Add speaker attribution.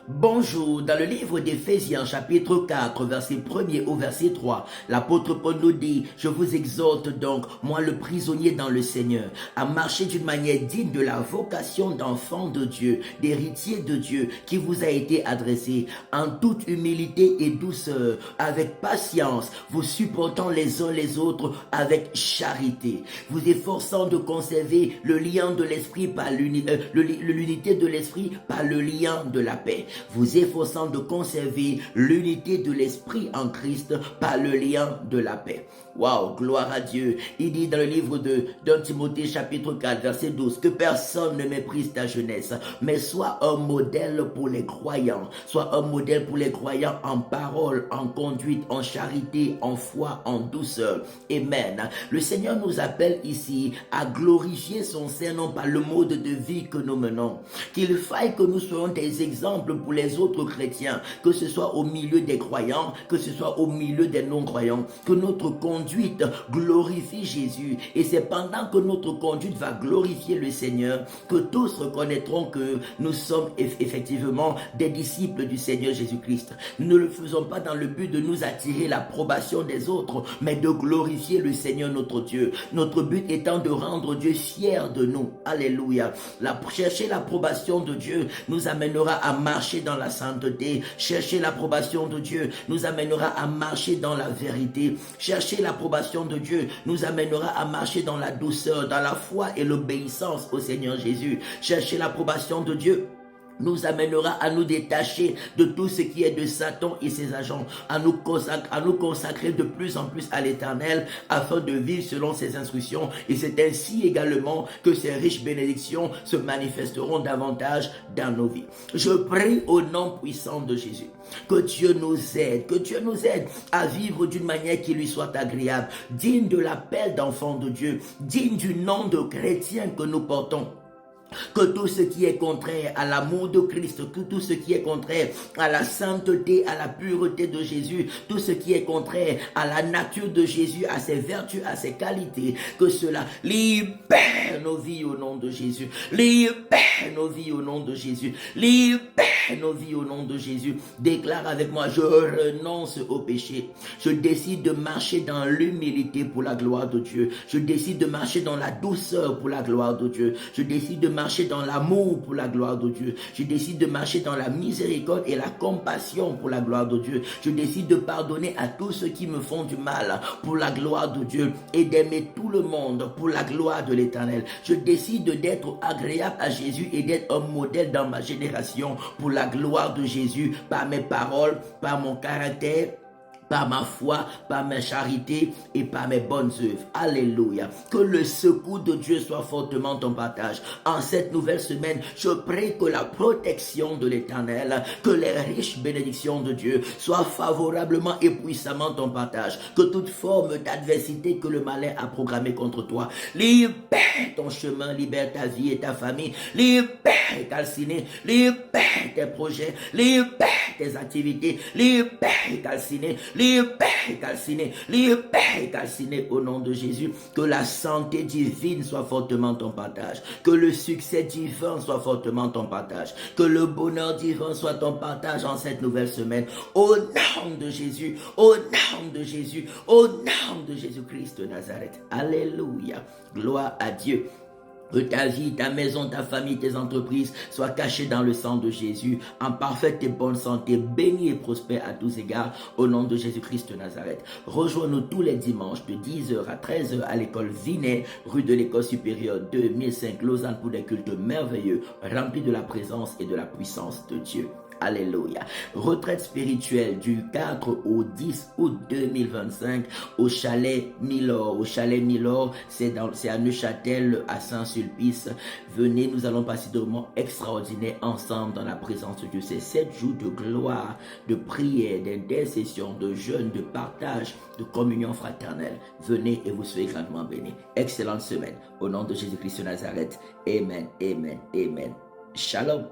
Speaker 1: Bonjour, dans le livre d'Éphésiens chapitre 4, verset 1er au verset 3, l'apôtre Paul nous dit, je vous exhorte donc, moi le prisonnier dans le Seigneur, à marcher d'une manière digne de la vocation d'enfant de Dieu, d'héritier de Dieu qui vous a été adressé, en toute humilité et douceur, avec patience, vous supportant les uns les autres avec charité, vous efforçant de conserver le lien de l'esprit par l'unité de l'esprit par le lien de la paix. Vous efforçant de conserver l'unité de l'esprit en Christ par le lien de la paix. Waouh, gloire à Dieu. Il dit dans le livre de 1 Timothée chapitre 4 verset 12 que personne ne méprise ta jeunesse, mais sois un modèle pour les croyants. Sois un modèle pour les croyants en parole, en conduite, en charité, en foi, en douceur. Amen. Le Seigneur nous appelle ici à glorifier son Saint-Nom par le mode de vie que nous menons. Qu'il faille que nous soyons des exemples pour les autres chrétiens, que ce soit au milieu des croyants, que ce soit au milieu des non-croyants, que notre conduite glorifie Jésus, et c'est pendant que notre conduite va glorifier le Seigneur que tous reconnaîtront que nous sommes effectivement des disciples du Seigneur Jésus-Christ. Nous ne le faisons pas dans le but de nous attirer l'approbation des autres, mais de glorifier le Seigneur notre Dieu. Notre but étant de rendre Dieu fier de nous. Alléluia. Chercher l'approbation de Dieu nous amènera à marcher dans la sainteté. Chercher l'approbation de Dieu nous amènera à marcher dans la vérité. Chercher l'approbation de Dieu nous amènera à marcher dans la douceur, dans la foi et l'obéissance au Seigneur Jésus. Chercher l'approbation de Dieu nous amènera à nous détacher de tout ce qui est de Satan et ses agents, à nous consacrer de plus en plus à l'Éternel afin de vivre selon ses instructions. Et c'est ainsi également que ces riches bénédictions se manifesteront davantage dans nos vies. Je prie au nom puissant de Jésus que Dieu nous aide, à vivre d'une manière qui lui soit agréable, digne de l'appel d'enfant de Dieu, digne du nom de chrétien que nous portons. Que tout ce qui est contraire à l'amour de Christ, que tout ce qui est contraire à la sainteté, à la pureté de Jésus, tout ce qui est contraire à la nature de Jésus, à ses vertus, à ses qualités, que cela libère nos vies au nom de Jésus. Libère nos vies au nom de Jésus. Libère nos vies au nom de Jésus. Déclare avec moi, je renonce au péché. Je décide de marcher dans l'humilité pour la gloire de Dieu. Je décide de marcher dans la douceur pour la gloire de Dieu. Je décide de marcher dans l'amour pour la gloire de Dieu. Je décide de marcher dans la miséricorde et la compassion pour la gloire de Dieu. Je décide de pardonner à tous ceux qui me font du mal pour la gloire de Dieu et d'aimer tout le monde pour la gloire de l'Éternel. Je décide d'être agréable à Jésus et d'être un modèle dans ma génération pour la gloire de Jésus, par mes paroles, par mon caractère, par ma foi, par ma charité et par mes bonnes œuvres. Alléluia. Que le secours de Dieu soit fortement ton partage. En cette nouvelle semaine, je prie que la protection de l'Éternel, que les riches bénédictions de Dieu soient favorablement et puissamment ton partage. Que toute forme d'adversité que le malin a programmée contre toi, libère ton chemin, libère ta vie et ta famille, libère calciné, libère tes projets, libère tes activités, libère calciné, libère calciné, libère calciné au nom de Jésus. Que la santé divine soit fortement ton partage. Que le succès divin soit fortement ton partage. Que le bonheur divin soit ton partage en cette nouvelle semaine. Au nom de Jésus, au nom de Jésus, au nom de Jésus-Christ de Nazareth. Alléluia. Gloire à Dieu. Que ta vie, ta maison, ta famille, tes entreprises soient cachées dans le sang de Jésus, en parfaite et bonne santé, bénie et prospère à tous égards, au nom de Jésus-Christ de Nazareth. Rejoins-nous tous les dimanches de 10h à 13h à l'école Vinet, rue de l'École supérieure 2005, Lausanne, pour des cultes merveilleux, remplis de la présence et de la puissance de Dieu. Alléluia. Retraite spirituelle du 4 au 10 août 2025 au chalet Milor. Au chalet Milor, c'est à Neuchâtel, à Saint-Sulpice. Venez, nous allons passer des moments extraordinaires ensemble dans la présence de Dieu. C'est 7 jours de gloire, de prière, d'intercession, de jeûne, de partage, de communion fraternelle. Venez et vous soyez grandement bénis. Excellente semaine. Au nom de Jésus-Christ de Nazareth. Amen, amen, amen. Shalom.